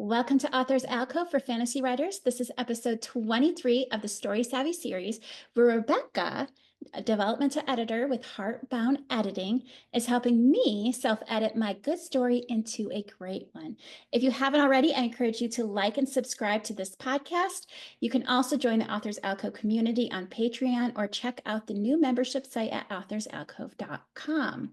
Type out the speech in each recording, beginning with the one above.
Welcome to Authors Alcove for Fantasy Writers. This is episode 23 of the Story Savvy series, where Rebecca, a developmental editor with Heartbound Editing, is helping me self-edit my good story into a great one. If you haven't already, I encourage you to like and subscribe to this podcast. You can also join the Authors Alcove community on Patreon or check out the new membership site at authorsalcove.com.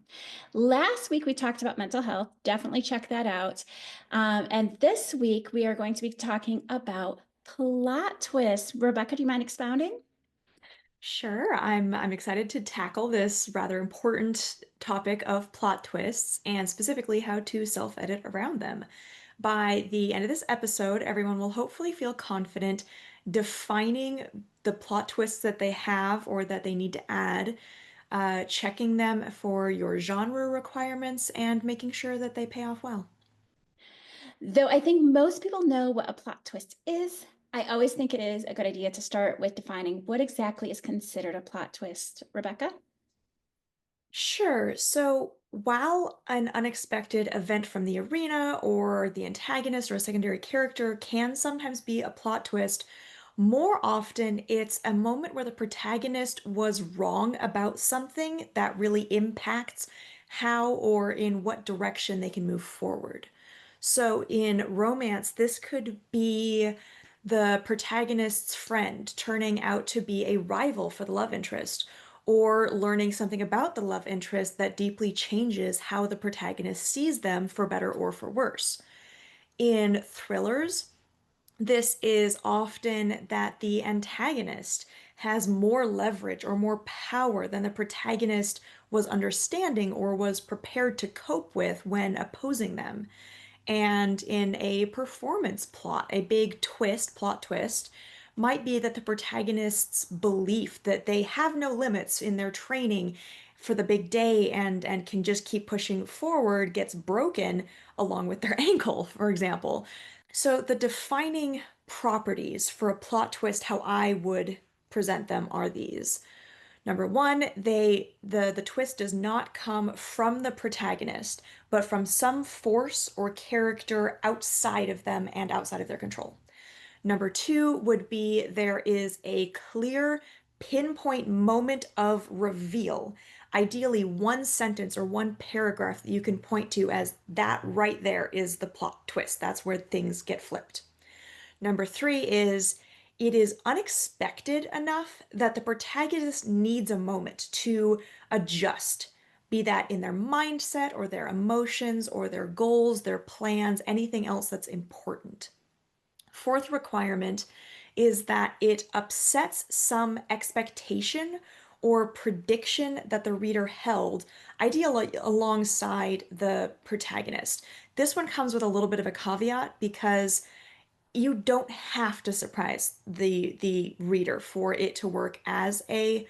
Last week, we talked about mental health. Definitely check that out. And this week, we are going to be talking about plot twists. Rebecca, do you mind expounding? Sure, I'm excited to tackle this rather important topic of plot twists and specifically how to self-edit around them. By the end of this episode, everyone will hopefully feel confident defining the plot twists that they have or that they need to add, checking them for your genre requirements, and making sure that they pay off well. Though I think most people know what a plot twist is, I always think it is a good idea to start with defining what exactly is considered a plot twist. Rebecca? Sure. So while an unexpected event from the arena or the antagonist or a secondary character can sometimes be a plot twist, more often it's a moment where the protagonist was wrong about something that really impacts how or in what direction they can move forward. So in romance, this could be the protagonist's friend turning out to be a rival for the love interest, or learning something about the love interest that deeply changes how the protagonist sees them for better or for worse. In thrillers, this is often that the antagonist has more leverage or more power than the protagonist was understanding or was prepared to cope with when opposing them. And in a performance plot, a big twist, plot twist, might be that the protagonist's belief that they have no limits in their training for the big day and can just keep pushing forward gets broken along with their ankle, for example. So the defining properties for a plot twist, how I would present them, are these. Number one, the twist does not come from the protagonist, but from some force or character outside of them and outside of their control. Number two would be there is a clear pinpoint moment of reveal, ideally one sentence or one paragraph that you can point to as that right there is the plot twist. That's where things get flipped. Number three is it is unexpected enough that the protagonist needs a moment to adjust, be that in their mindset or their emotions or their goals, their plans, anything else that's important. Fourth requirement is that it upsets some expectation or prediction that the reader held, ideally alongside the protagonist. This one comes with a little bit of a caveat because you don't have to surprise the reader for it to work as a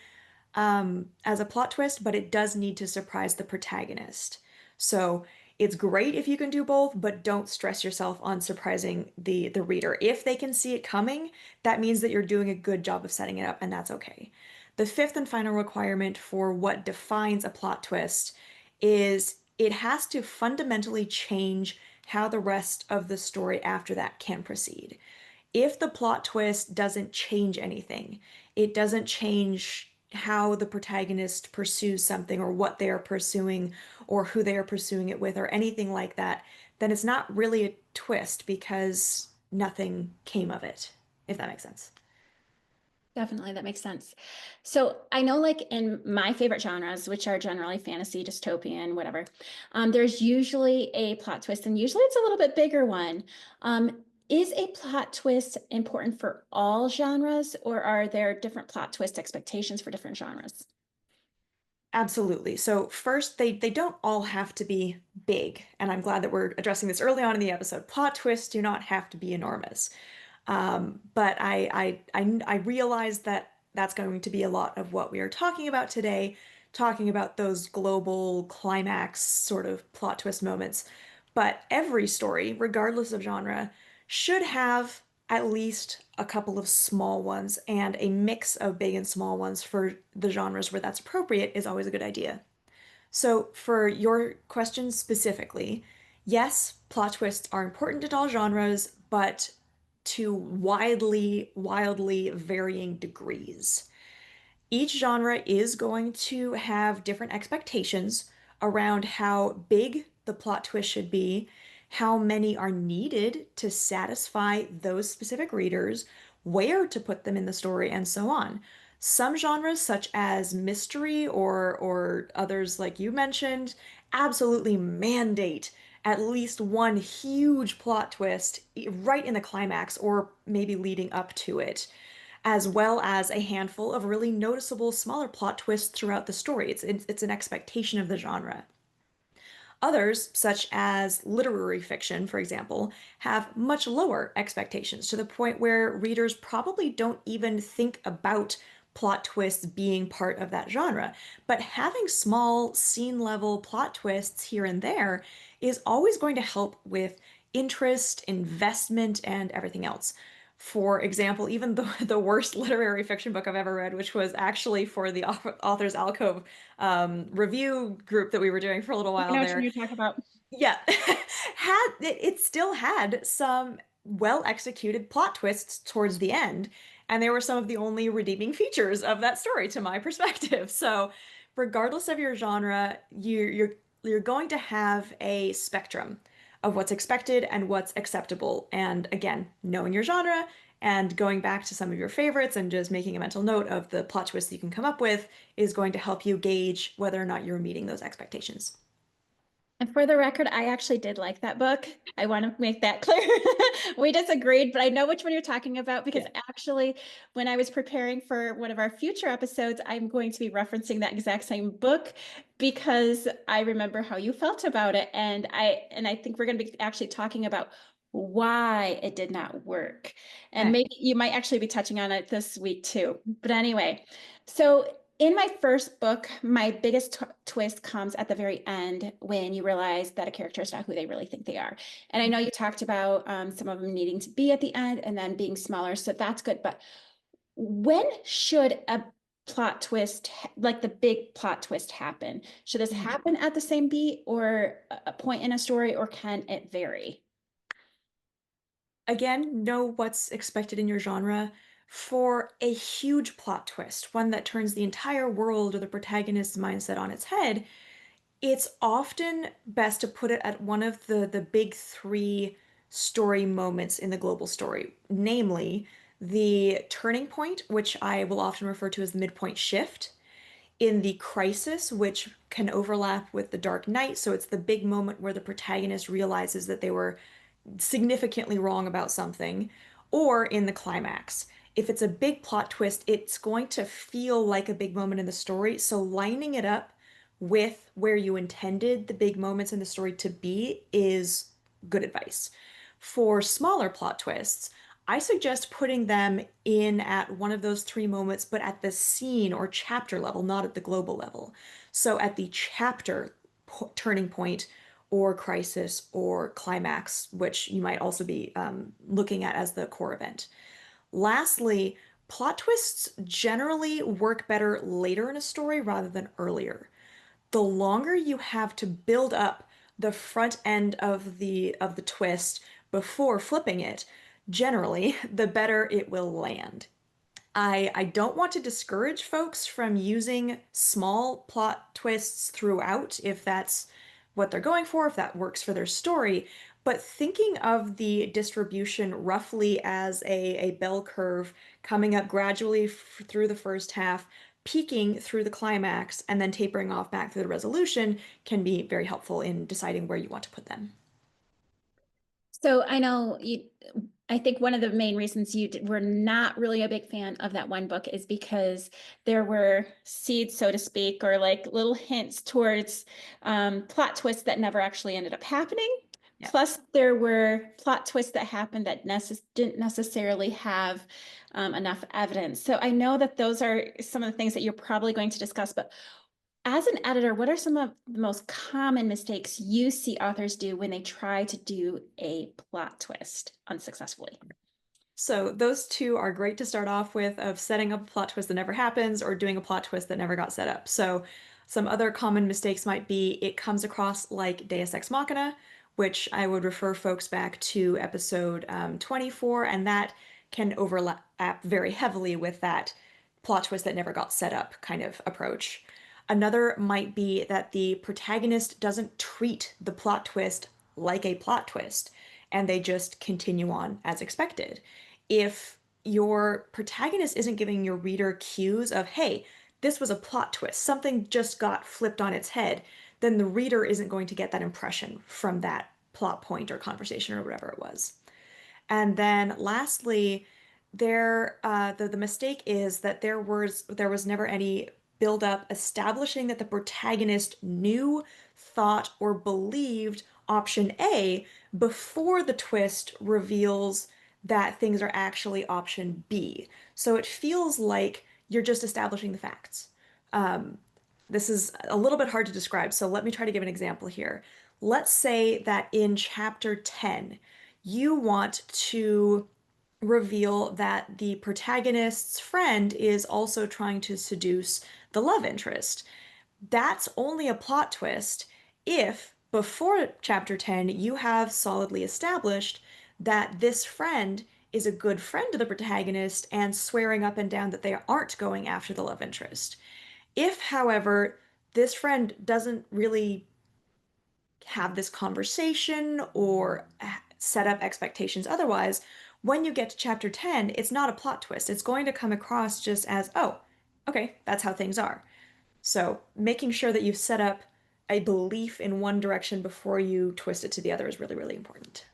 plot twist, but it does need to surprise the protagonist. So it's great if you can do both, but don't stress yourself on surprising the reader. If they can see it coming, that means that you're doing a good job of setting it up, and that's okay. The fifth and final requirement for what defines a plot twist is it has to fundamentally change how the rest of the story after that can proceed. If the plot twist doesn't change anything, it doesn't change how the protagonist pursues something or what they are pursuing or who they are pursuing it with or anything like that, then it's not really a twist because nothing came of it, if that makes sense. Definitely, that makes sense. So I know, like in my favorite genres, which are generally fantasy, dystopian, whatever, there's usually a plot twist, and usually it's a little bit bigger one. Is a plot twist important for all genres, or are there different plot twist expectations for different genres? Absolutely. So first, they don't all have to be big, and I'm glad that we're addressing this early on in the episode. Plot twists do not have to be enormous. But I realize that that's going to be a lot of what we are talking about today, talking about those global climax sort of plot twist moments. But every story, regardless of genre, should have at least a couple of small ones, and a mix of big and small ones for the genres where that's appropriate is always a good idea. So, for your question specifically, Yes, plot twists are important in all genres, but to wildly varying degrees. Each genre is going to have different expectations around how big the plot twist should be, how many are needed to satisfy those specific readers, where to put them in the story, and so on. Some genres, such as mystery or others like you mentioned, absolutely mandate at least one huge plot twist right in the climax or maybe leading up to it, as well as a handful of really noticeable smaller plot twists throughout the story. It's an expectation of the genre. Others, such as literary fiction, for example, have much lower expectations to the point where readers probably don't even think about plot twists being part of that genre. But having small scene level plot twists here and there is always going to help with interest, investment, and everything else. For example, even the worst literary fiction book I've ever read, which was actually for the Author's Alcove review group that we were doing for a little I while know what there. you're talking about. Yeah, it still had some well executed plot twists towards the end, and they were some of the only redeeming features of that story, to my perspective. So, regardless of your genre, you're going to have a spectrum of what's expected and what's acceptable. And again, knowing your genre and going back to some of your favorites and just making a mental note of the plot twists you can come up with is going to help you gauge whether or not you're meeting those expectations. And for the record, I actually did like that book. I want to make that clear. We disagreed, but I know which one you're talking about because Yeah. actually, when I was preparing for one of our future episodes, I'm going to be referencing that exact same book because I remember how you felt about it. And I think we're going to be actually talking about why it did not work. And Okay. maybe you might actually be touching on it this week too. But anyway, so in my first book, my biggest twist comes at the very end when you realize that a character is not who they really think they are. And I know you talked about some of them needing to be at the end and then being smaller, so that's good. But when should a plot twist, like the big plot twist, happen? Should this Mhm. happen at the same beat or a point in a story, or can it vary? Again, know what's expected in your genre. For a huge plot twist, one that turns the entire world or the protagonist's mindset on its head, it's often best to put it at one of the big three story moments in the global story, namely the turning point, which I will often refer to as the midpoint shift, in the crisis, which can overlap with the dark night. So it's the big moment where the protagonist realizes that they were significantly wrong about something, or in the climax. If it's a big plot twist, it's going to feel like a big moment in the story. So lining it up with where you intended the big moments in the story to be is good advice. For smaller plot twists, I suggest putting them in at one of those three moments, but at the scene or chapter level, not at the global level. So at the chapter turning point or crisis or climax, which you might also be looking at as the core event. Lastly, plot twists generally work better later in a story rather than earlier. The longer you have to build up the front end of the twist before flipping it, generally, the better it will land. I don't want to discourage folks from using small plot twists throughout if that's what they're going for, if that works for their story. But thinking of the distribution roughly as a bell curve coming up gradually through the first half, peaking through the climax, and then tapering off back through the resolution can be very helpful in deciding where you want to put them. So I know you, I think one of the main reasons were not really a big fan of that one book is because there were seeds, so to speak, or like little hints towards plot twists that never actually ended up happening. Yeah. Plus, there were plot twists that happened that didn't necessarily have enough evidence. So I know that those are some of the things that you're probably going to discuss, but as an editor, what are some of the most common mistakes you see authors do when they try to do a plot twist unsuccessfully? So those two are great to start off with of setting up a plot twist that never happens or doing a plot twist that never got set up. So some other common mistakes might be it comes across like Deus Ex Machina, which I would refer folks back to episode 24, and that can overlap very heavily with that plot twist that never got set up kind of approach. Another might be that the protagonist doesn't treat the plot twist like a plot twist, and they just continue on as expected. If your protagonist isn't giving your reader cues of, hey, this was a plot twist, something just got flipped on its head, then the reader isn't going to get that impression from that plot point or conversation or whatever it was. And then lastly, the mistake is that there was never any build up establishing that the protagonist knew, thought, or believed option A before the twist reveals that things are actually option B. So it feels like you're just establishing the facts. Um, this is a little bit hard to describe, so let me try to give an example here. Let's say that in chapter 10, you want to reveal that the protagonist's friend is also trying to seduce the love interest. That's only a plot twist if before chapter 10 you have solidly established that this friend is a good friend to the protagonist and swearing up and down that they aren't going after the love interest. If, however, this friend doesn't really have this conversation or set up expectations otherwise, when you get to chapter 10, it's not a plot twist. It's going to come across just as, oh, okay, that's how things are. So making sure that you've set up a belief in one direction before you twist it to the other is really, really important.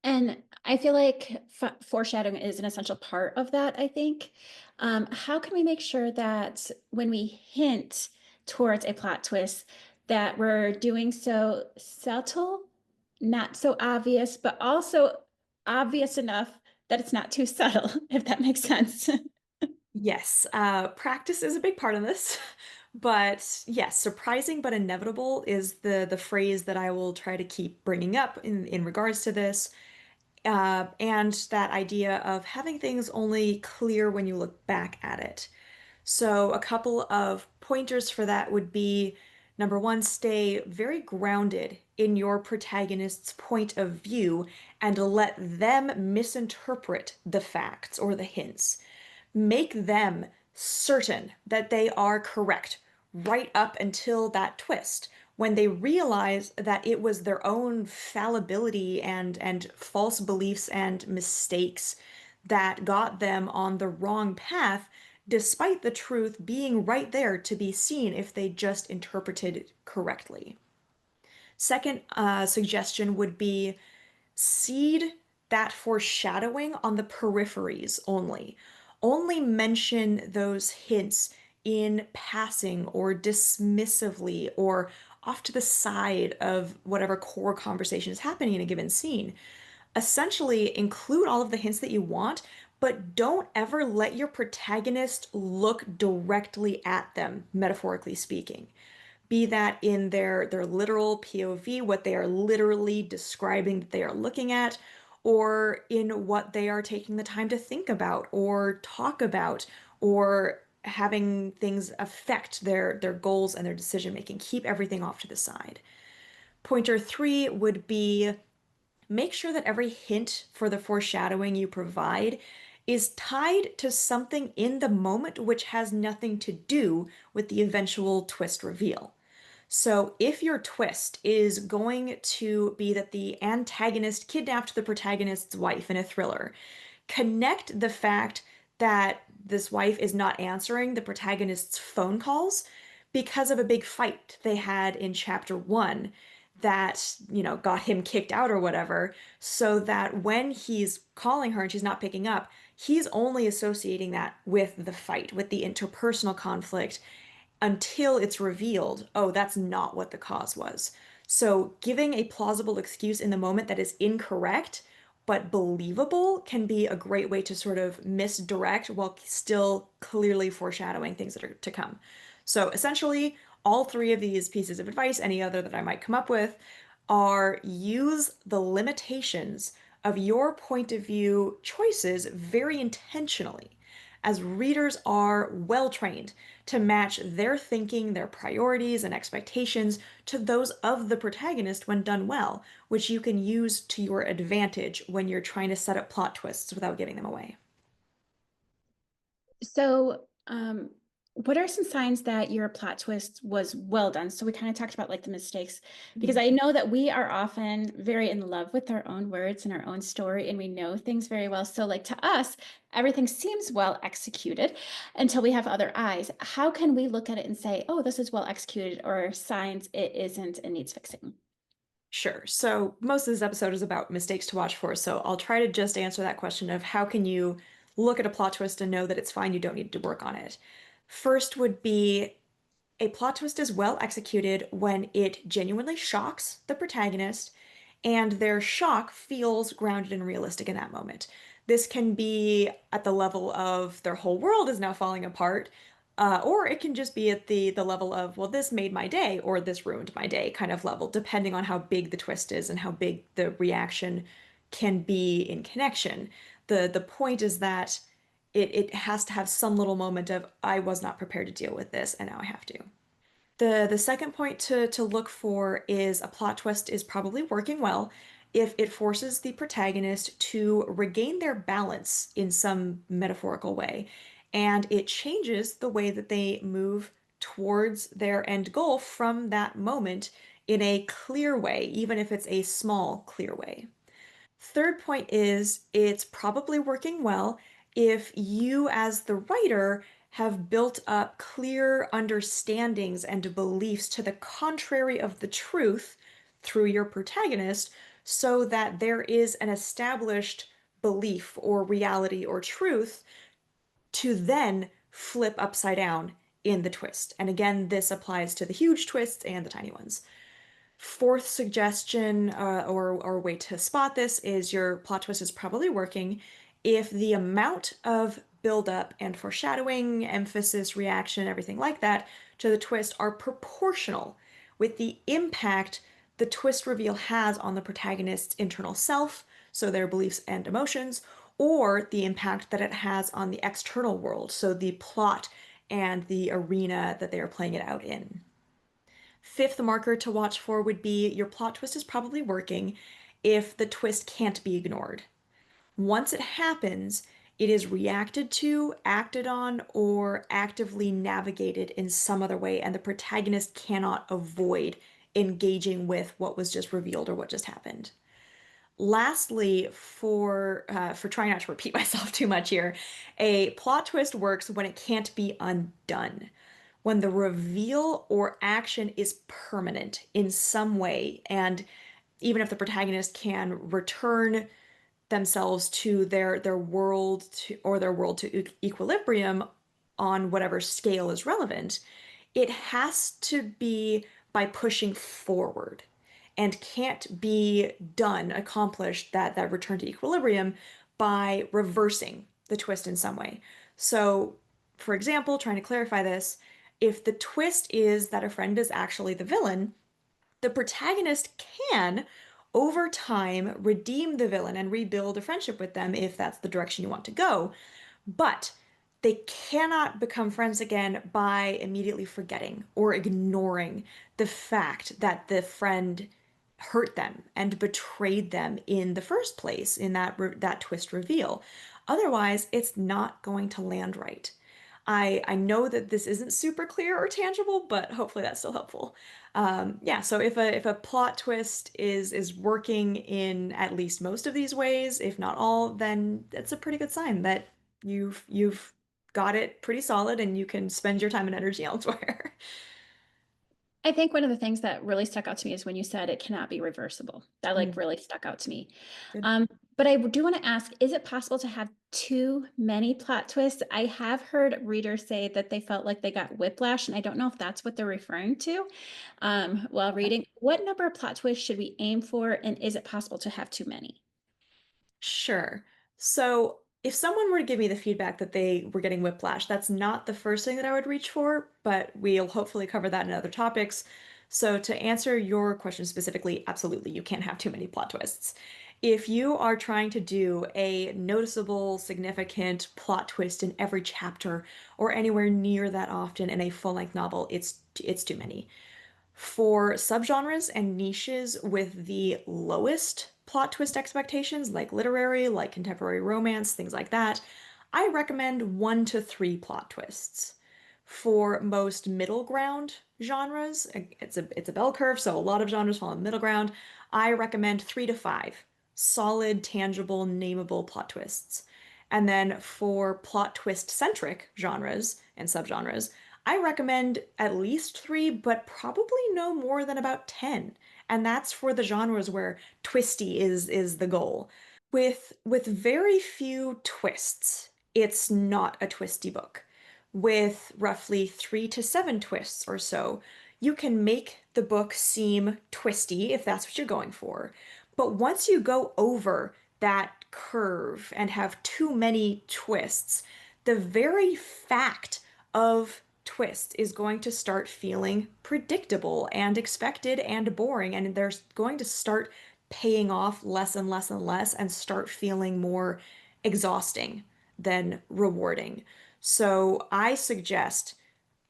And I feel like foreshadowing is an essential part of that, I think. How can we make sure that when we hint towards a plot twist, that we're doing so subtle, not so obvious, but also obvious enough that it's not too subtle, if that makes sense? Yes, practice is a big part of this, but yes, surprising but inevitable is the phrase that I will try to keep bringing up in regards to this. And that idea of having things only clear when you look back at it. So, a couple of pointers for that would be number one, stay very grounded in your protagonist's point of view and let them misinterpret the facts or the hints. Make them certain that they are correct right up until that twist when they realize that it was their own fallibility and false beliefs and mistakes that got them on the wrong path, despite the truth being right there to be seen if they just interpreted it correctly. Second suggestion would be seed that foreshadowing on the peripheries only. Only mention those hints in passing or dismissively or off to the side of whatever core conversation is happening in a given scene. Essentially, include all of the hints that you want, but don't ever let your protagonist look directly at them, metaphorically speaking, be that in their literal POV, what they are literally describing that they are looking at, or in what they are taking the time to think about or talk about, or having things affect their goals and their decision making. Keep everything off to the side. Pointer three would be make sure that every hint for the foreshadowing you provide is tied to something in the moment which has nothing to do with the eventual twist reveal. So if your twist is going to be that the antagonist kidnapped the protagonist's wife in a thriller, connect the fact that this wife is not answering the protagonist's phone calls because of a big fight they had in chapter one that, got him kicked out or whatever, so that when he's calling her and she's not picking up, he's only associating that with the fight, with the interpersonal conflict, until it's revealed, oh, that's not what the cause was. So giving a plausible excuse in the moment that is incorrect but believable can be a great way to sort of misdirect while still clearly foreshadowing things that are to come. So essentially, all three of these pieces of advice, any other that I might come up with, are use the limitations of your point of view choices very intentionally as readers are well trained to match their thinking, their priorities, and expectations to those of the protagonist when done well, which you can use to your advantage when you're trying to set up plot twists without giving them away. So, what are some signs that your plot twist was well done? So we kind of talked about like the mistakes, because Mhm. I know that we are often very in love with our own words and our own story, and we know things very well. So, like to us, everything seems well executed until we have other eyes. How can we look at it and say, "Oh, this is well executed," or signs it isn't and needs fixing? Sure. So most of this episode is about mistakes to watch for, so I'll try to just answer that question of how can you look at a plot twist and know that it's fine, you don't need to work on it. First would be a plot twist is well executed when it genuinely shocks the protagonist and their shock feels grounded and realistic in that moment. This can be at the level of their whole world is now falling apart, or it can just be at the level of, well, this made my day or this ruined my day kind of level, depending on how big the twist is and how big the reaction can be in connection. The point is that it has to have some little moment of I was not prepared to deal with this and now I have to. The second point to look for is a plot twist is probably working well if it forces the protagonist to regain their balance in some metaphorical way, and it changes the way that they move towards their end goal from that moment in a clear way, even if it's a small, clear way. Third point is it's probably working well if you, as the writer, have built up clear understandings and beliefs to the contrary of the truth through your protagonist, so that there is an established belief or reality or truth to then flip upside down in the twist. And again, this applies to the huge twists and the tiny ones. Fourth suggestion, or way to spot this is your plot twist is probably working if the amount of buildup and foreshadowing, emphasis, reaction, everything like that to the twist are proportional with the impact the twist reveal has on the protagonist's internal self, so their beliefs and emotions, or the impact that it has on the external world, so the plot and the arena that they are playing it out in. Fifth marker to watch for would be your plot twist is probably working if the twist can't be ignored. Once it happens, it is reacted to, acted on, or actively navigated in some other way, and the protagonist cannot avoid engaging with what was just revealed or what just happened. Lastly, for trying not to repeat myself too much here, a plot twist works when it can't be undone, when the reveal or action is permanent in some way, and even if the protagonist can return themselves to their world to, or their world to equilibrium on whatever scale is relevant, it has to be by pushing forward and can't be done, accomplished that return to equilibrium by reversing the twist in some way. So, for example, trying to clarify this, if the twist is that a friend is actually the villain, the protagonist can, over time, redeem the villain and rebuild a friendship with them if that's the direction you want to go. But they cannot become friends again by immediately forgetting or ignoring the fact that the friend hurt them and betrayed them in the first place in that twist reveal. Otherwise, it's not going to land right. I know that this isn't super clear or tangible, but hopefully that's still helpful. Yeah, so if a plot twist is working in at least most of these ways, if not all, then it's a pretty good sign that you've got it pretty solid and you can spend your time and energy elsewhere. I think one of the things that really stuck out to me is when you said it cannot be reversible. That like Mm, really stuck out to me. good. Um, but I do want to ask, is it possible to have too many plot twists? I have heard readers say that they felt like they got whiplash, and I don't know if that's what they're referring to while reading. What number of plot twists should we aim for, and is it possible to have too many? Sure. So if someone were to give me the feedback that they were getting whiplash, that's not the first thing that I would reach for, but we'll hopefully cover that in other topics. So to answer your question specifically, absolutely, you can't have too many plot twists. If you are trying to do a noticeable, significant plot twist in every chapter or anywhere near that often in a full-length novel, it's too many. For subgenres and niches with the lowest plot twist expectations, like literary, like contemporary romance, things like that, I recommend 1 to 3 plot twists. For most middle ground genres, it's a bell curve, so a lot of genres fall in the middle ground. I recommend 3 to 5 solid, tangible, nameable plot twists. And then for plot twist centric genres and subgenres, I recommend at least 3, but probably no more than about 10. And that's for the genres where twisty is the goal. With very few twists, it's not a twisty book. With roughly 3 to 7 twists or so, you can make the book seem twisty if that's what you're going for. But once you go over that curve and have too many twists, the very fact of twist is going to start feeling predictable and expected and boring, and they're going to start paying off less and less and less and start feeling more exhausting than rewarding. So I suggest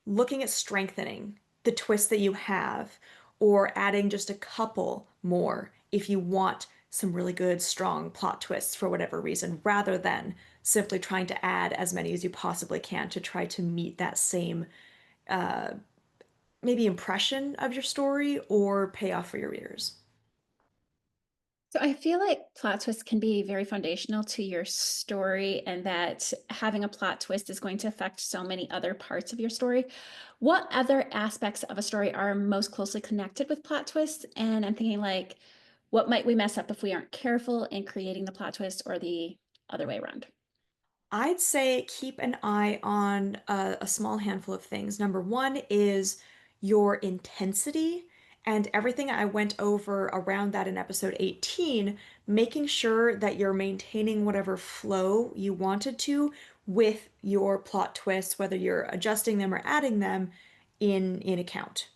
looking at strengthening the twist that you have or adding just a couple more if you want some really good, strong plot twists for whatever reason, rather than simply trying to add as many as you possibly can to try to meet that same uh, maybe impression of your story or payoff for your readers. So I feel like plot twists can be very foundational to your story, and that having a plot twist is going to affect so many other parts of your story. What other aspects of a story are most closely connected with plot twists? And I'm thinking like, what might we mess up if we aren't careful in creating the plot twist or the other way around? I'd say keep an eye on a small handful of things. Number one is your intensity and everything I went over around that in episode 18, making sure that you're maintaining whatever flow you wanted to with your plot twists, whether you're adjusting them or adding them in account.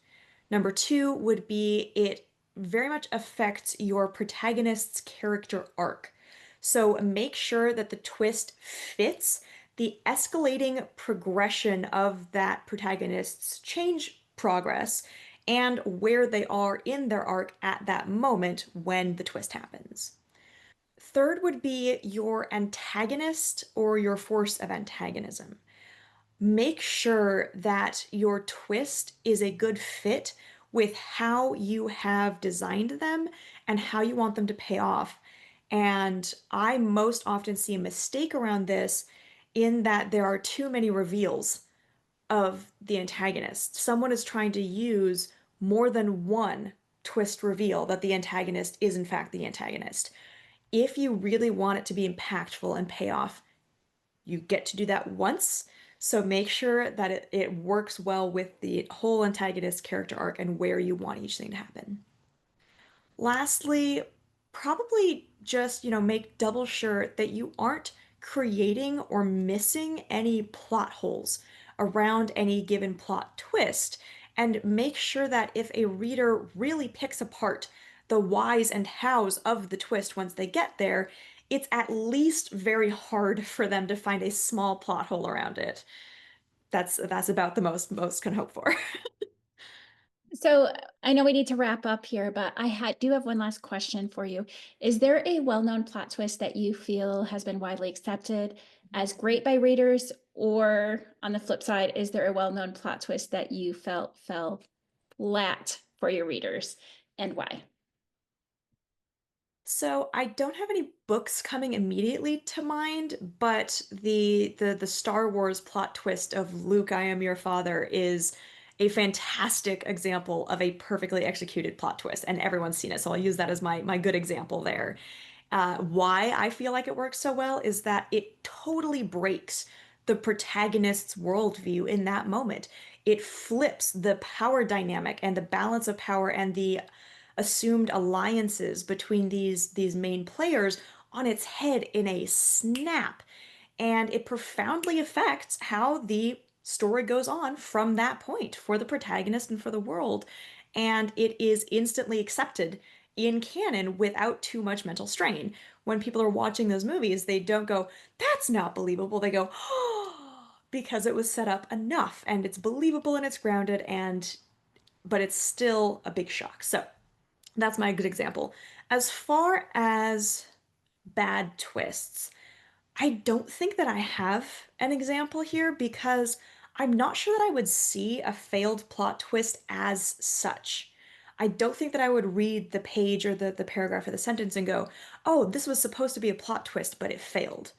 Number two would be it very much affects your protagonist's character arc. So make sure that the twist fits the escalating progression of that protagonist's change progress and where they are in their arc at that moment when the twist happens. Third would be your antagonist or your force of antagonism. Make sure that your twist is a good fit with how you have designed them and how you want them to pay off. And I most often see a mistake around this in that there are too many reveals of the antagonist. Someone is trying to use more than one twist reveal that the antagonist is in fact the antagonist. If you really want it to be impactful and pay off, you get to do that once. So make sure that it works well with the whole antagonist character arc and where you want each thing to happen. Lastly, probably just, make double sure that you aren't creating or missing any plot holes around any given plot twist, and make sure that if a reader really picks apart the whys and hows of the twist once they get there, it's at least very hard for them to find a small plot hole around it. That's about the most can hope for. So I know we need to wrap up here, but do have one last question for you. Is there a well-known plot twist that you feel has been widely accepted as great by readers? Or on the flip side, is there a well-known plot twist that you felt fell flat for your readers, and why? So I don't have any books coming immediately to mind, but the Star Wars plot twist of Luke, I am your father is a fantastic example of a perfectly executed plot twist, and everyone's seen it, so I'll use that as my good example there. Why I feel like it works so well is that it totally breaks the protagonist's worldview in that moment. It flips the power dynamic and the balance of power and the assumed alliances between these main players on its head in a snap. And it profoundly affects how the story goes on from that point for the protagonist and for the world. And it is instantly accepted in canon without too much mental strain. When people are watching those movies, they don't go, that's not believable. They go, oh, because it was set up enough and it's believable and it's grounded and but it's still a big shock. So that's my good example. As far as bad twists, I don't think that I have an example here because I'm not sure that I would see a failed plot twist as such. I don't think that I would read the page or the paragraph or the sentence and go, oh, this was supposed to be a plot twist, but it failed.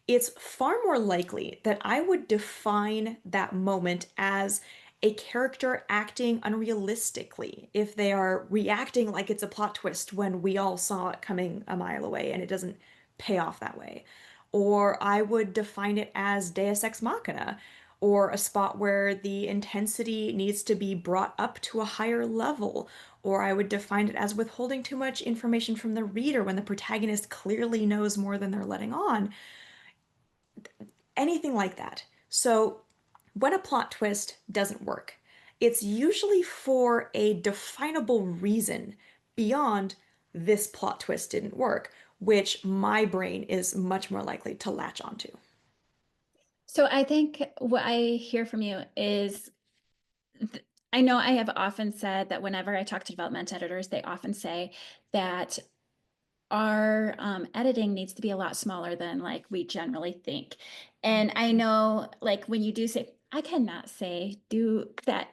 It's far more likely that I would define that moment as a character acting unrealistically if they are reacting like it's a plot twist when we all saw it coming a mile away and it doesn't pay off that way. Or I would define it as Deus Ex Machina, or a spot where the intensity needs to be brought up to a higher level. Or I would define it as withholding too much information from the reader when the protagonist clearly knows more than they're letting on. Anything like that. So when a plot twist doesn't work, it's usually for a definable reason beyond this plot twist didn't work, which my brain is much more likely to latch onto. So I think what I hear from you is I know I have often said that whenever I talk to development editors, they often say that our editing needs to be a lot smaller than like we generally think. And I know like when you do say, I cannot say do that.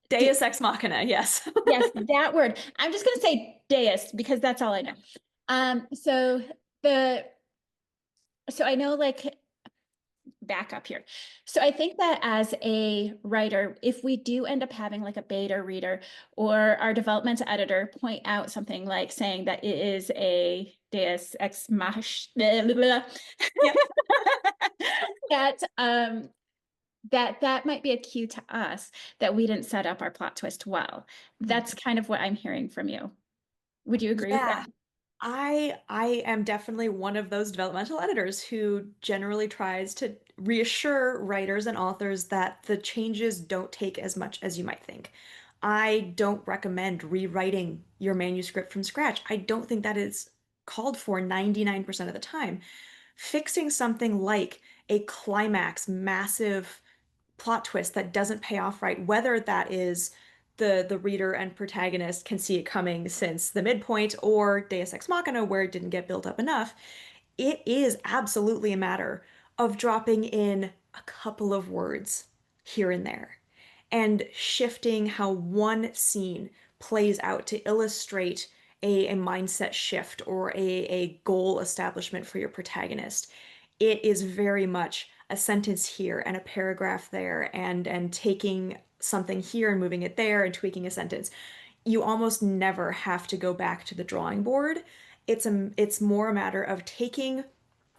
Do, Deus Ex Machina, yes. yes, that word. I'm just gonna say deist because that's all I know. So the so I know like back up here. So I think that as a writer, if we do end up having like a beta reader or our developmental editor point out something like saying that it is a Deus ex machina, Yep. that that might be a cue to us that we didn't set up our plot twist well. That's kind of what I'm hearing from you. Would you agree with that? Yeah. I am definitely one of those developmental editors who generally tries to reassure writers and authors that the changes don't take as much as you might think. I don't recommend rewriting your manuscript from scratch. I don't think that is called for 99% of the time. Fixing something like a climax, massive plot twist that doesn't pay off right, whether that is the reader and protagonist can see it coming since the midpoint or Deus Ex Machina where it didn't get built up enough. It is absolutely a matter of dropping in a couple of words here and there and shifting how one scene plays out to illustrate a mindset shift or a goal establishment for your protagonist. It is very much a sentence here and a paragraph there and taking something here and moving it there and tweaking a sentence. You almost never have to go back to the drawing board. It's more a matter of taking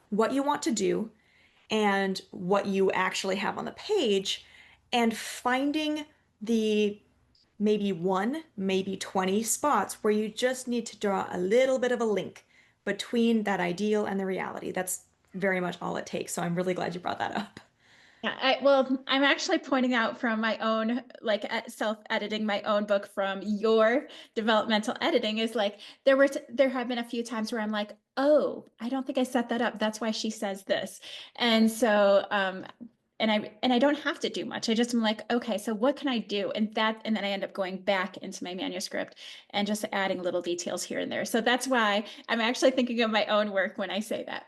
what you want to do and what you actually have on the page and finding the maybe one, maybe 20 spots where you just need to draw a little bit of a link between that ideal and the reality. That's very much all it takes. So I'm really glad you brought that up. Yeah, well, I'm actually pointing out from my own, like self-editing my own book from your developmental editing is like there have been a few times where I'm like, oh, I don't think I set that up. That's why she says this. And so and I don't have to do much. I just am like, okay, so what can I do? And then I end up going back into my manuscript and just adding little details here and there. So that's why I'm actually thinking of my own work when I say that.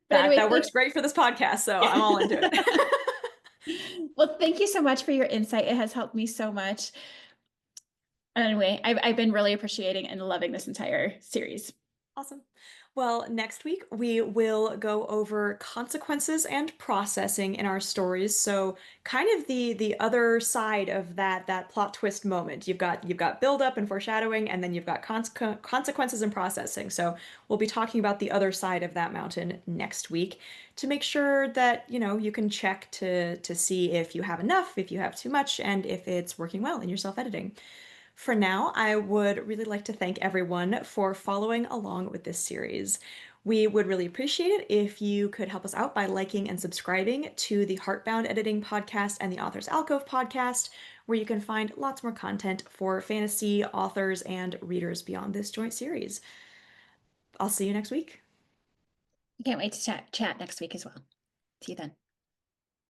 But That anyway, that works great for this podcast, so I'm all into it. well, thank you so much for your insight. It has helped me so much. Anyway, I've been really appreciating and loving this entire series. Awesome. Well, next week we will go over consequences and processing in our stories. So, kind of the other side of that plot twist moment. You've got build up and foreshadowing, and then you've got consequences and processing. So, we'll be talking about the other side of that mountain next week to make sure that, you can check to see if you have enough, if you have too much, and if it's working well in your self-editing. For now, I would really like to thank everyone for following along with this series. We would really appreciate it if you could help us out by liking and subscribing to the Heartbound Editing podcast and the Author's Alcove podcast, where you can find lots more content for fantasy authors and readers beyond this joint series. I'll see you next week. I can't wait to chat next week as well. See you then.